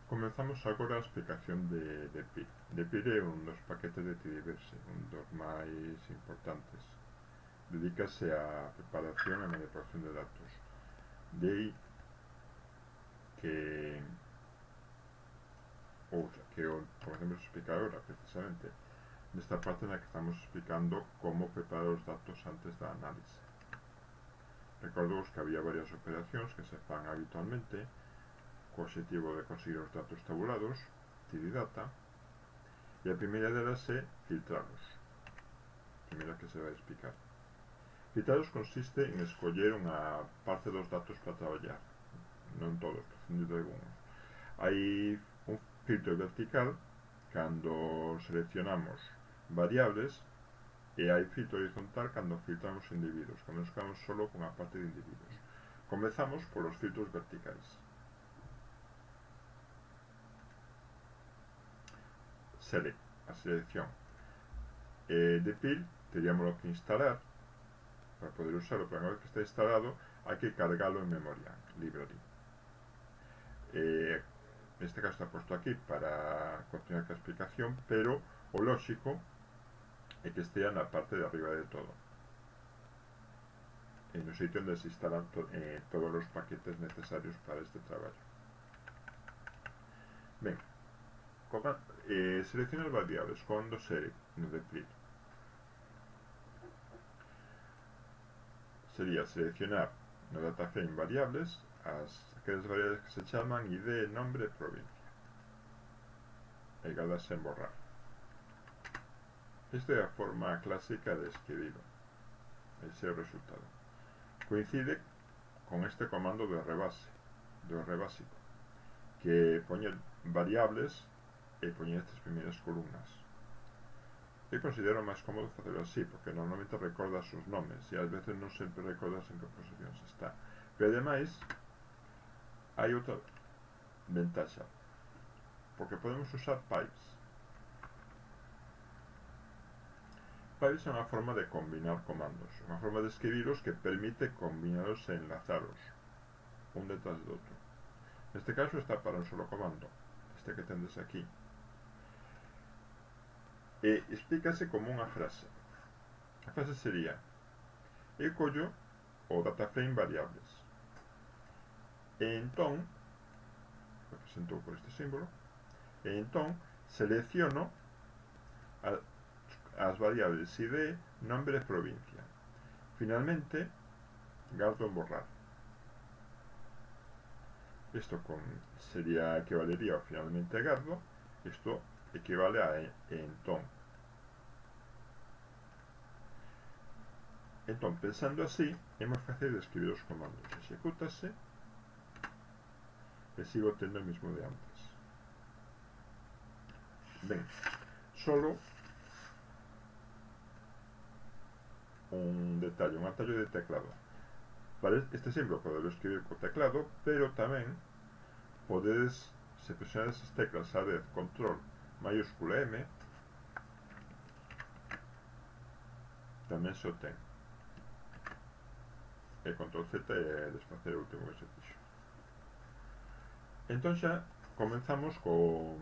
Comezamos agora a explicación de PIR. De PIR é un dos paquetes de Tidyverse, un dos máis importantes. Dedícase á preparación e manipulación de datos. De aí que comecemos a explicar agora, precisamente, nesta parte na que estamos explicando como preparar os datos antes da análise. Recordemos que había varias operacións que se fan habitualmente co objetivo de conseguir os datos tabulados, Tididata, e a primeira delas é filtralos. A primeira que se vai explicar. Filtralos consiste en escoller unha parte dos datos para traballar, non todos, prescindir de algúns. Hai un filtro vertical cando seleccionamos variables e hai filtro horizontal cando filtramos individuos, cando nos quedamos solo con a parte de individuos. Comezamos polos filtros verticais. A selección de PIR teríamos que instalar para poder usarlo, pero unha vez que está instalado hai que cargalo en memoria library. Neste caso está posto aquí para continuar con a explicación, pero o lógico é que estea na parte de arriba de todo, no sitio onde se instalan todos os paquetes necesarios para este traballo. Ben, selecciona as variables cando se no de PIR. Sería seleccionar no dataframe variables aquelas variables que se chaman ID, nombre e provincia e gardarse en borrar. Esta é a forma clásica de escribirlo. Ese é o resultado. Coincide con este comando do rebase, do rebásico, que poñe variables e poñe estas primeiras columnas. Eu considero máis cómodo facelo así, porque normalmente recordas os nomes e ás veces non sempre recordas en que posicións está. Pero ademais hai outra ventaxa, porque podemos usar pipes. Pipes é unha forma de combinar comandos, unha forma de escribiros que permite combinaros e enlazaros un detrás do outro. Neste caso está para un solo comando, este que tendes aquí. E explícase como unha frase. A frase sería: eu collo o dataframe variables e entón, representou por este símbolo, e entón selecciono as variables ID, nombre e provincia. Finalmente gardo en borrar. Isto sería equivalería ao finalmente gardo. Isto equivale a entón. Entón, pensando así, é máis fácil de escribir os comandos. Execútase e sigo tendo o mismo de antes. Ben, solo un detalle, un atallo de teclado. Para este símbolo podelo escribir co teclado, pero tamén podedes, se presionades as teclas a vez, control mayúscula M, tamén se o ten. E control Z é desfacer o último que se fixo. Entón xa comenzamos co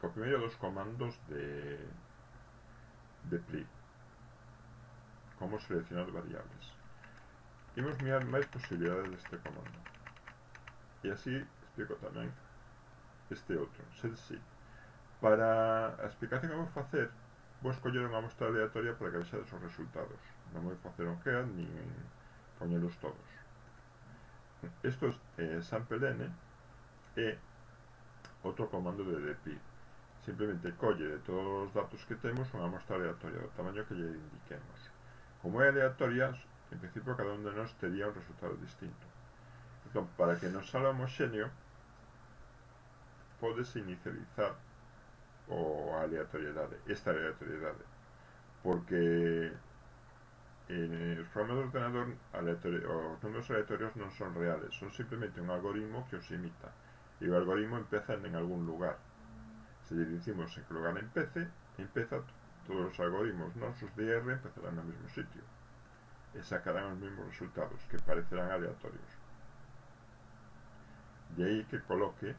primeiro dos comandos de PLI, como seleccionar variables. Imos mirar máis posibilidades deste comando, e así explico tamén este outro, setSheet. Para a explicación que vou facer, vou escoller unha mostra aleatoria para que vexades os resultados. Non vou facer un GEAD nin poñelos todos. Isto é sample_n, é outro comando de dpi. Simplemente colle de todos os datos que temos unha mostra aleatoria do tamaño que lle indiquemos. Como é aleatoria, en principio cada un de nós tería un resultado distinto. Entón, para que nos salga homoxéneo, podes inicializar esta aleatoriedade, porque os programas de ordenador os números aleatorios non son reales, son simplemente un algoritmo que os imita, e o algoritmo empeza en algún lugar. Se lle dicimos en que lugar empeza, todos os algoritmos nosos de R empezarán no mesmo sitio e sacarán os mesmos resultados, que parecerán aleatorios. De aí que coloque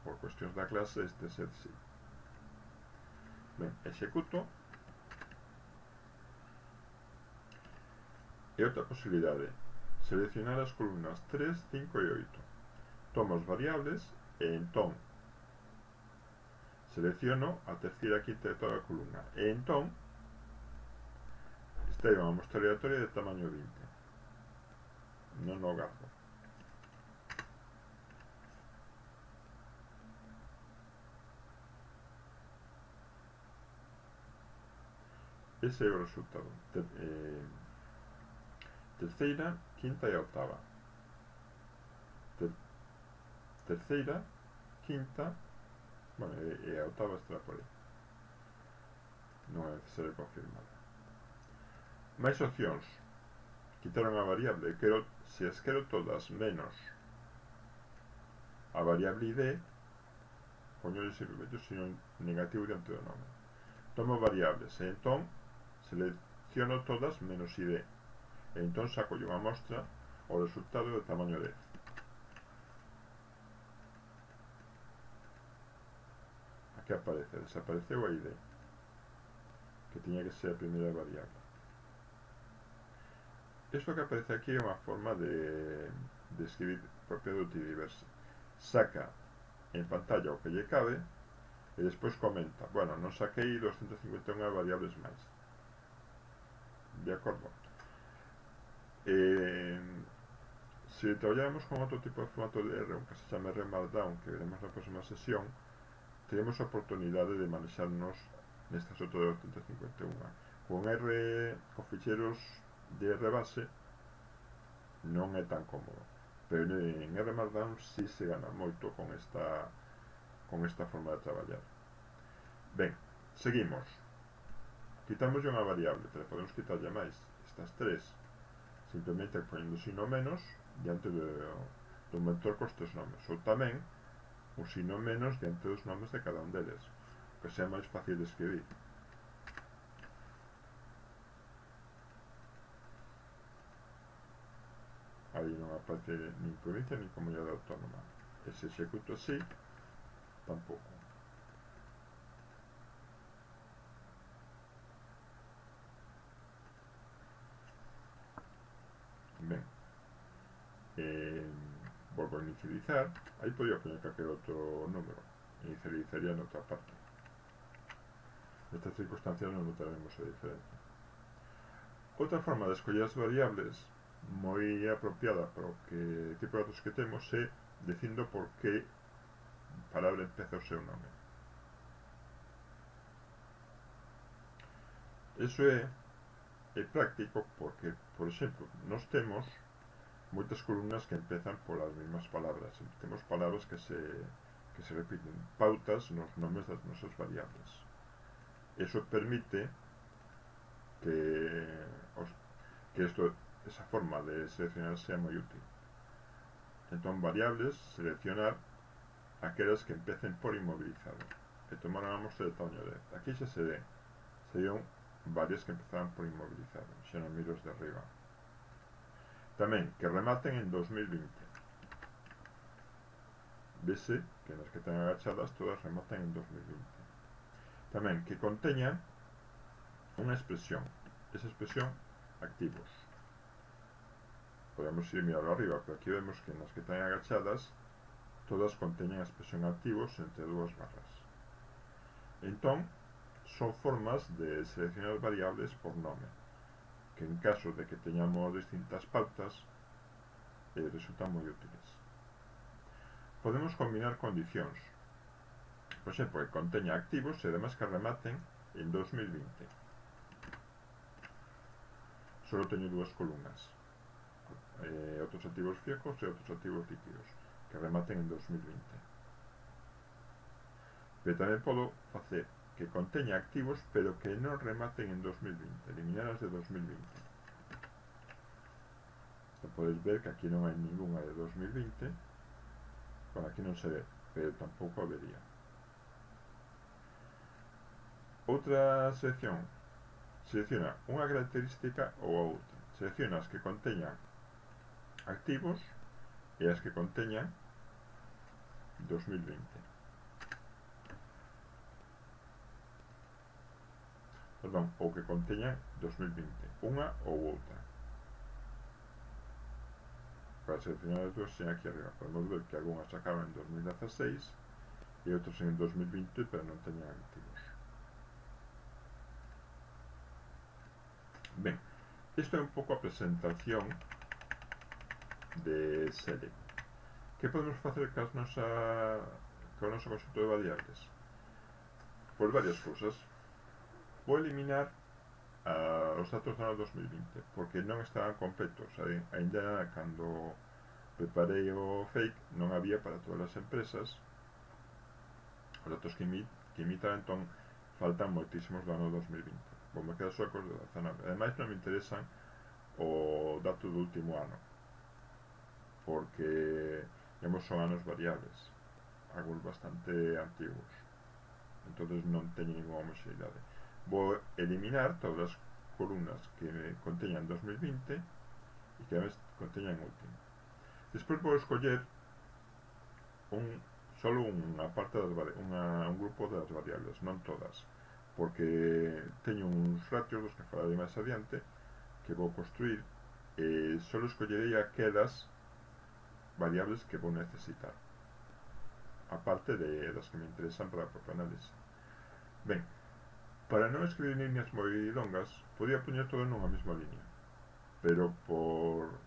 por cuestións da clase este set sí. Ben, executo. E outra posibilidade, seleccionar as columnas 3, 5 e 8. Tomo as variables e entón selecciono a terceira, quinta e toda a columna. E entón extraio unha mostra aleatoria de tamaño 20. Non o gardo. Ese é o resultado. Terceira, quinta e octava. Terceira, quinta, bueno, e a octava estará por aí. Non é necesario confirmar. Máis opcións. Quitar unha variable. Se as quero todas menos a variable id, poño simplemente o signo negativo diante do nome. Tomo variables e entón selecciono todas menos id. E entón saco unha mostra o resultado de tamaño 10. Aquí aparece, desapareceu a id, que tiña que ser a primeira variable. Isto que aparece aquí é unha forma de escribir propia do Tidyverse. Saca en pantalla o que lle cabe e despois comenta, bueno, non saquei 251 variables máis. De acordo? Se traballamos con outro tipo de formato de R, un que se chama R Markdown, que veremos na próxima sesión, teremos a oportunidade de manexarnos nestas outras de 251. Con R, con ficheiros de R base, non é tan cómodo, pero en R Markdown sí se gana moito con esta forma de traballar. Ben, seguimos. Quitamos unha variable, pero podemos quitarlle máis, estas tres, simplemente poñendo o signo menos diante do mentor cos tres nomes, ou tamén o signo menos diante dos nomes de cada un deles, que sea máis fácil de escribir. Aí non aparece nin provincia nin comunidade autónoma. E se executo así, tampouco. Ben, volvo a inicializar. Aí podía poñer calquer outro número. Inicializaría noutra parte. Nestas circunstancias non notaremos a diferencia. Outra forma de escoller as variables moi apropiada para o tipo de datos que temos é dicindo por que palabra empeza o seu nome. Iso é práctico porque, por exemplo, nós temos moitas columnas que empezan polas mesmas palabras. Temos palabras que se repiten, pautas nos nomes das nosas variables. Eso permite que esa forma de seleccionar sea moi útil. Entón, variables, seleccionar aquelas que empecen por inmovilizado e tomar unha mostra de tamaño 10. Aquí xa se ve, serían varias que empezaran por inmovilizado, xa non miro de arriba. Tamén, que rematen en 2020. Vese que nas que están agachadas todas rematan en 2020. Tamén, que conteñan unha expresión. Esa expresión, activos. Podemos ir mirarlo arriba, pero aquí vemos que nas que están agachadas todas conteñen a expresión activos entre dúas barras. Entón, son formas de seleccionar variables por nome, que en caso de que teñamos distintas pautas resultan moi útiles. Podemos combinar condicións, por exemplo, que conteña activos e además que rematen en 2020. Solo teño dúas columnas, outros activos fijos e outros activos líquidos, que rematen en 2020. Pero tamén podo facer que conteña activos pero que non rematen en 2020, eliminar as de 2020. Então podes ver que aquí non hai ninguna de 2020. Bueno, aquí non se ve, pero tampouco habería. Outra selección, selecciona unha característica ou a outra. Selecciona as que conteñan activos e as que conteñan 2020. perdón, ou que conteñan 2020, unha ou outra. Para seleccionar as dúas, aquí arriba podemos ver que algunhas acaban en 2016 e outros en 2020, pero non teñen activos. Ben, isto é un pouco a presentación de Select. Que podemos facer co noso conxunto de variables? Pois varias cousas. Vou eliminar os datos do ano 2020 porque non estaban completos. Ainda cando preparei o fake non había para todas as empresas os datos que imitan, entón faltan moitísimos do ano 2020. Vou me quedar só cos de 19. Ademais non me interesan o dato do último ano porque son anos variables, algúns bastante antigos, entonces non teñen ninguna homoxeidade. Vou eliminar todas as columnas que conteñan 2020 e que además conteñan último. Despois vou escoller solo unha parte un grupo das variables, non todas, porque teño uns ratios dos que falarei máis adiante que vou construir e solo escollerei aquelas variables que vou necesitar, aparte das que me interesan para a propia análise. Ben, para non escribir líneas moi longas, podía poñer todo nunha mesma línea, pero por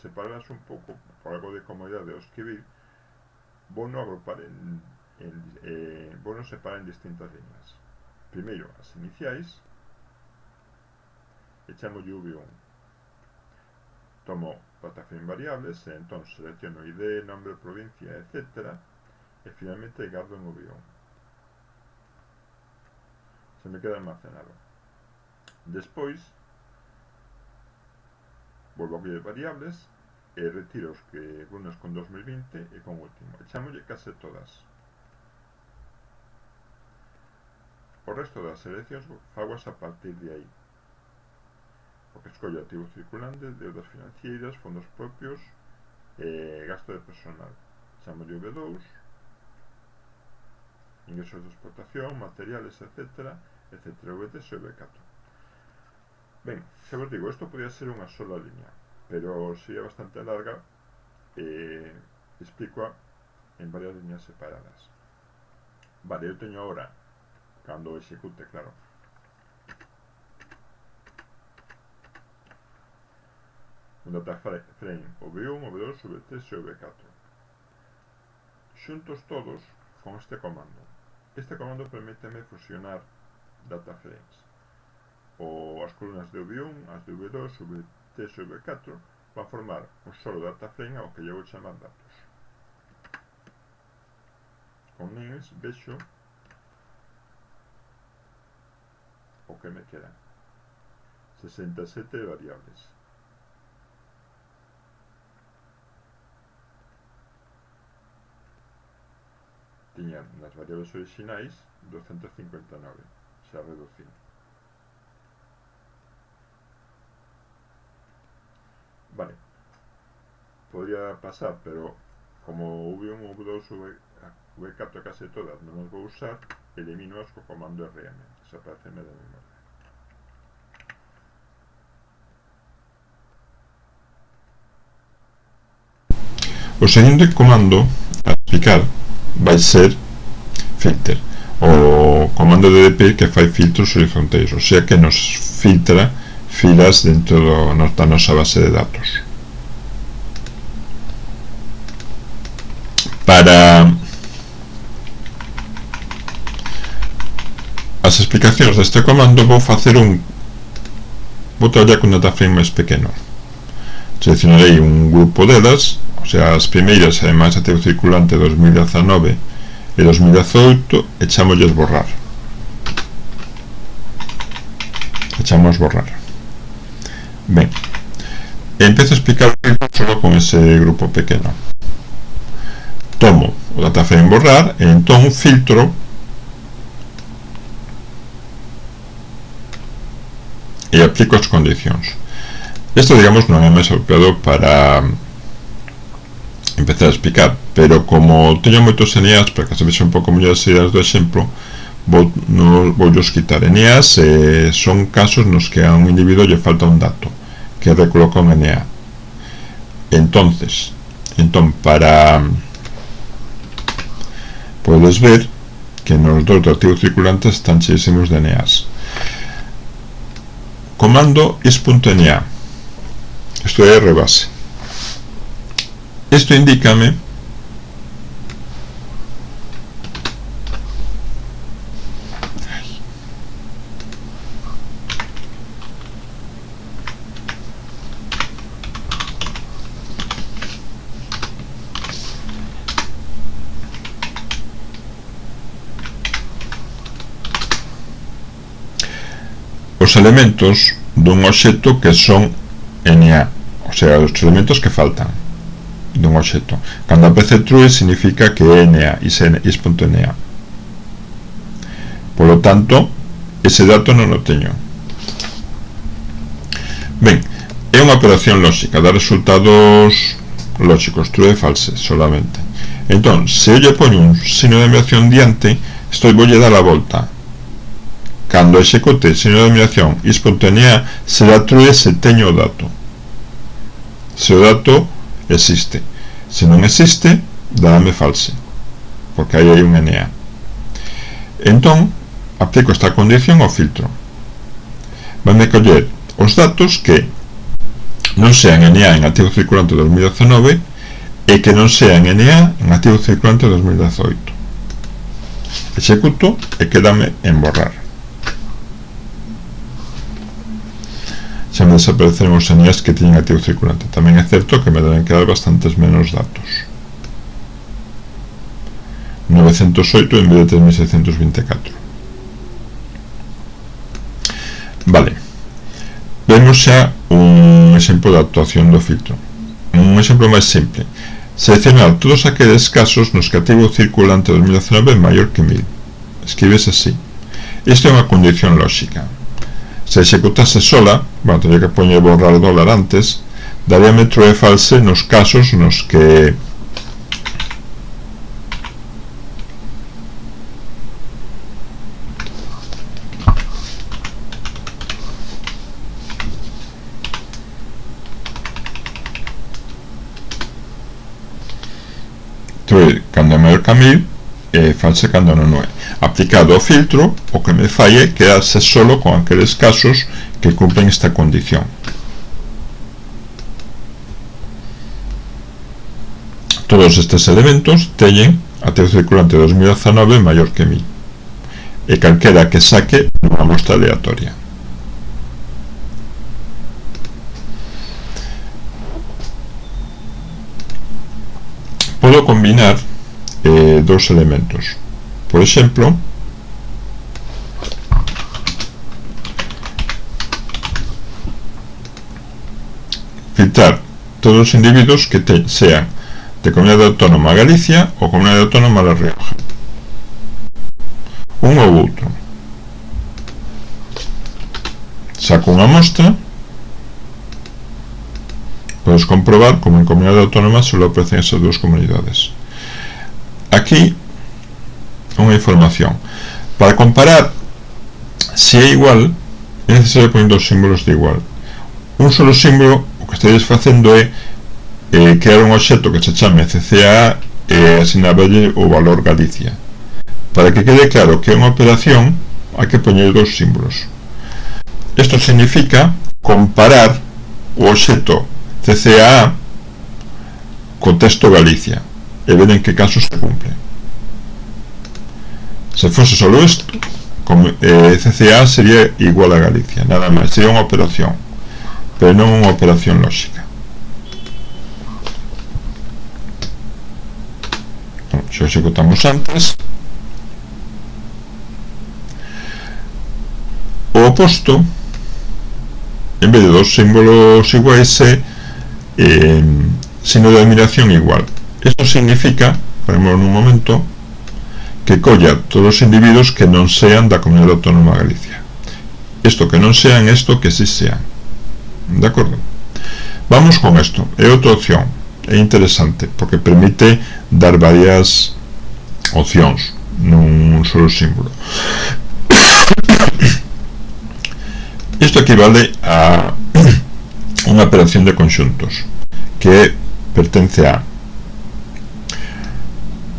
separarlas un pouco, por algo de comodidade ao escribir, vou non agrupar vou non separar en distintas líneas. Primeiro, as iniciais, e chamo V1. Tomo data frame variables e entón selecciono ID, nombre, provincia, etc. E finalmente gardo en V1. Se me queda almacenado. Despois volvo a coller variables e retiro os que unos con 2020 e con último. E chamolle case todas. O resto das seleccións fagoas a partir de aí. Porque escollo activos circulantes, deudas financeiras, fondos propios e gasto de personal. Chamolle V2, ingresos de explotación, materiales, etc. V3 e V4. Ben, xa vos digo, isto podía ser unha sola línea, pero sería bastante larga e explico en varias líneas separadas. Vale, eu teño ahora, cando execute, claro, un data frame V1, V2, V3 e V4 xuntos todos con este comando. Este comando permíteme fusionar data frames, ou as columnas de V1, as de V2, V3 e V4 van formar un solo data frame ao que lle vou chamar datos. Con eles vexo o que me quedan 67 variables. Tiña nas variables orixinais 259, xa reducí. Vale, podría pasar, pero como V1, V2, V4 case todas non os vou usar, elimino as co comando RM, desapareceme da memoria. O seguinte comando a explicar vai ser filter, o comando de DP que fai filtros horizontais, o sea que nos filtra filas dentro da nosa base de datos. Para as explicacións deste comando vou traballar con data frame máis pequeno. Seleccionarei un grupo delas, o sea, as primeiras, ademais activo circulante 2019 e 2018, e chamolles borrar. Ben, e empezo a explicar só con ese grupo pequeno. Tomo o data frame borrar e entón filtro e aplico as condicións. Isto, digamos, non é máis apropiado para empezar a explicar, pero como teño moitos NAs para que se vexa un pouco mellor as ideas do exemplo, voullos quitar. NA son casos nos que a un individuo lle falta un dato que recoloca un NA. Entón, para podes ver que nos dos de activos circulantes están cheísimos de NAs. Comando is.na, isto é rebase. Isto indícame os elementos dun obxecto que son NA, o sea, os elementos que faltan dun obxecto. Cando aparece true significa que é NA, is.NA. Por lo tanto, ese dato non o teño. Ben, é unha operación lógica, dá resultados lógicos, true e false solamente. Entón, se eu lle poño un signo de admiración diante, isto voulle dar a volta. Cando execute signo de admiración is.na, será true se teño o dato. Se o dato existe. Se non existe, darame false, porque aí hai un NA. Entón, aplico esta condición ao filtro. Vanme coller os datos que non sean NA en activo circulante 2019 e que non sean NA en activo circulante 2018. Executo e quédame en borrar. Xa me desapareceron os NAs que tiñen activo circulante. Tamén é certo que me deben quedar bastantes menos datos. 908 en vez de 3624. Vale. Vemos xa un exemplo de actuación do filtro. Un exemplo máis simple. Seleccionar todos aqueles casos nos que activo circulante 2019 é maior que 1000. Escribes así. Isto é unha condición lógica. Se executase sola, bueno, teria que poñer borrar dólar antes, daríame true e false nos casos nos que true cando é maior que 1000 e false cando non é. Aplicado o filtro, o que me fai é quedarse solo con aqueles casos que cumplen esta condición. Todos estes elementos teñen activo circulante 2019 maior que 1000 e calquera que saque nunha mostra aleatoria. Podo combinar dos elementos. Por exemplo, filtrar todos os individuos que sean de Comunidade Autónoma Galicia ou Comunidade Autónoma La Rioja, un ou outro. Saco unha mostra, podes comprobar como en Comunidade Autónoma só aparecen esas dúas comunidades. Aquí unha información. Para comparar se é igual, é necesario poner dos símbolos de igual. Un solo símbolo, o que estaréis facendo é crear un obxecto que se chame CCA e asinarlle o valor Galicia. Para que quede claro que é unha operación, hai que poñer dos símbolos. Isto significa comparar o obxecto CCA co texto Galicia e ver en que caso se cumple. Se fose solo isto, CCA sería igual a Galicia, nada máis, sería unha operación, pero non unha operación lógica. Xo executamos antes. O oposto, en vez de dos símbolos iguais, é signo de admiración igual. Isto significa, faremos nun momento, que colla todos os individuos que non sean da Comunidade Autónoma de Galicia. Isto que non sean, isto que si sean. De acordo? Vamos con isto. É outra opción. É interesante, porque permite dar varias opcións. nun solo símbolo. Isto equivale a unha operación de conxuntos que pertence a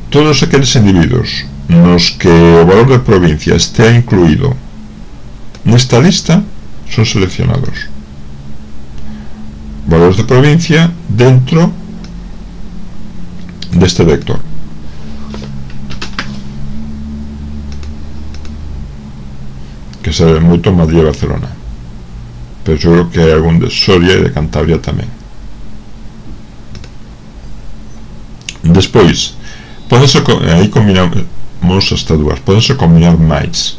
todos aqueles individuos nos que o valor de provincia estea incluído nesta lista son seleccionados. Valores de provincia dentro deste vector. Que se ve moito en Madrid e Barcelona, pero eu creo que hai algún de Soria e de Cantabria tamén. Despois, aí combinamos hasta dúas, podense combinar máis.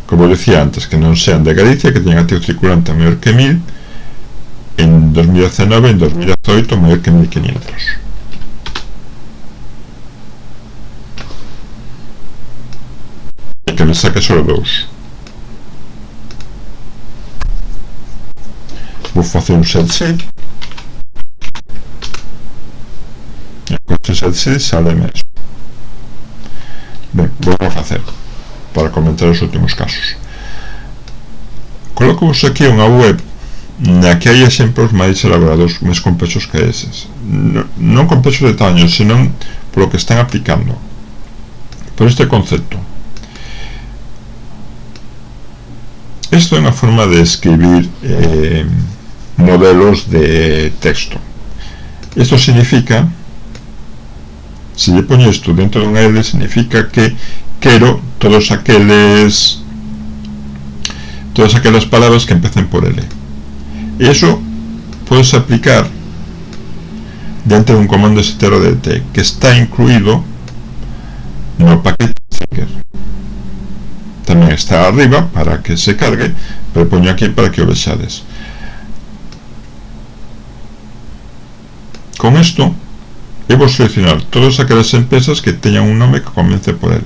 Como decía antes, que non sean de Galicia, que teñan activo circulante maior que 1000, en 2019 e en 2018 maior que 1500. E que me saque só 2. Vou facer un set sheet. E con este set sheet sale mesmo. Ben, vou a facer para comentar os últimos casos. Coloco vos aquí unha web na que hai exemplos máis elaborados, máis complexos que eses. Non complexos de tamaño, senón polo que están aplicando. Por este concepto. Isto é unha forma de escribir modelos de texto. Isto significa, se lle poño isto dentro dunha L, significa que quero todas aquelas palabras que empecen por L. E iso podes aplicar dentro dun comando str.dt que está incluído no paquete Thinker. Tamén está arriba para que se cargue, pero poño aquí para que o vexades. Con isto, eu vou seleccionar todas aquelas empresas que teñan un nome que comece por L.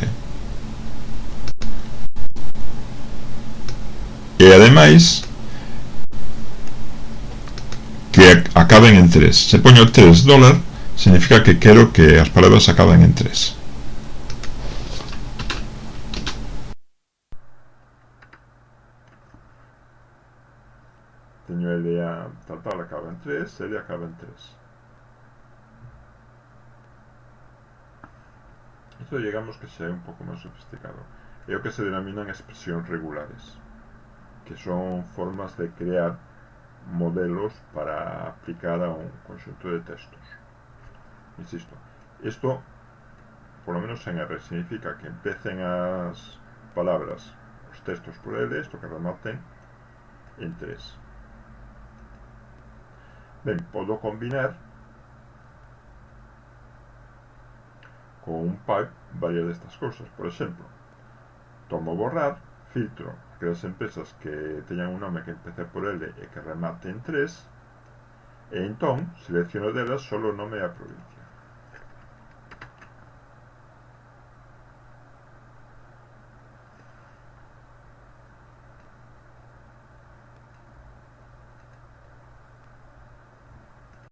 E ademais que acaben en 3. Se poño $3, significa que quero que as palabras acaben en 3. Teño L a tal acaba en 3, L acaba en 3. Isto digamos que xa é un pouco máis sofisticado. É o que se denominan expresións regulares, que son formas de crear modelos para aplicar a un conxunto de textos. Insisto, isto, por lo menos en R, significa que empecen as palabras, os textos por L, isto que rematen en 3. Ben, podo combinar con un pipe varias destas cousas. Por exemplo, tomo borrar, filtro aquelas empresas que teñan un nome que empece por L e que remate en 3, e entón selecciono delas solo o nome e a provincia.